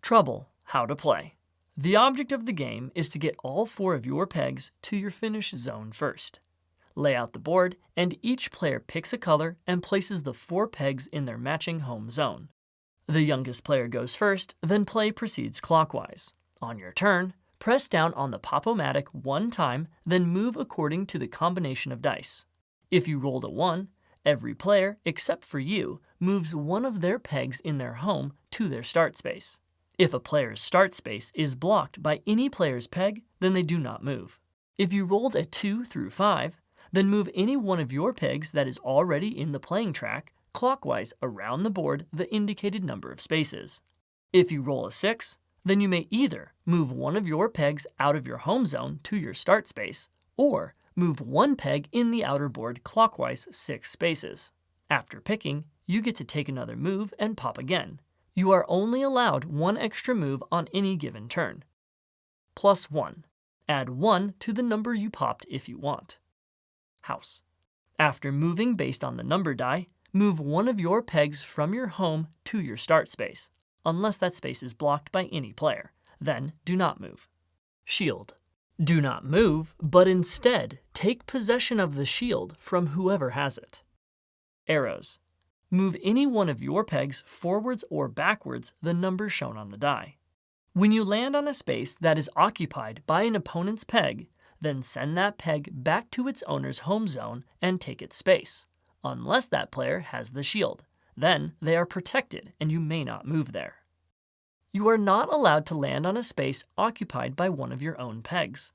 Trouble, how to play. The object of the game is to get all 4 of your pegs to your finish zone first. Lay out the board, and each player picks a color and places the 4 pegs in their matching home zone. The youngest player goes first, then play proceeds clockwise. On your turn, press down on the pop-o-matic 1 time, then move according to the combination of dice. If you rolled a 1, every player, except for you, moves one of their pegs in their home to their start space. If a player's start space is blocked by any player's peg, then they do not move. If you rolled a 2 through 5, then move any one of your pegs that is already in the playing track clockwise around the board the indicated number of spaces. If you roll a 6, then you may either move one of your pegs out of your home zone to your start space, or move one peg in the outer board clockwise 6 spaces. After picking, you get to take another move and pop again. You are only allowed 1 extra move on any given turn. +1. Add 1 to the number you popped if you want. House. After moving based on the number die, move one of your pegs from your home to your start space, unless that space is blocked by any player. Then do not move. Shield. Do not move, but instead take possession of the shield from whoever has it. Arrows. Move any one of your pegs forwards or backwards the number shown on the die. When you land on a space that is occupied by an opponent's peg, then send that peg back to its owner's home zone and take its space, unless that player has the shield. Then they are protected and you may not move there. You are not allowed to land on a space occupied by one of your own pegs.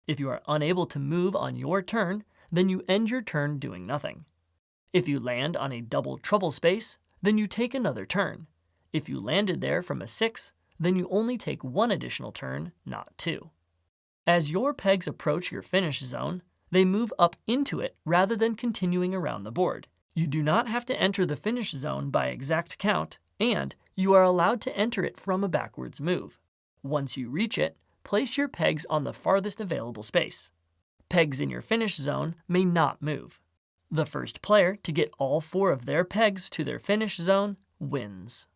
If you are unable to move on your turn, then you end your turn doing nothing. If you land on a double trouble space, then you take another turn. If you landed there from a 6, then you only take 1 additional turn, not 2. As your pegs approach your finish zone, they move up into it rather than continuing around the board. You do not have to enter the finish zone by exact count, and you are allowed to enter it from a backwards move. Once you reach it, place your pegs on the farthest available space. Pegs in your finish zone may not move. The first player to get all 4 of their pegs to their finish zone wins.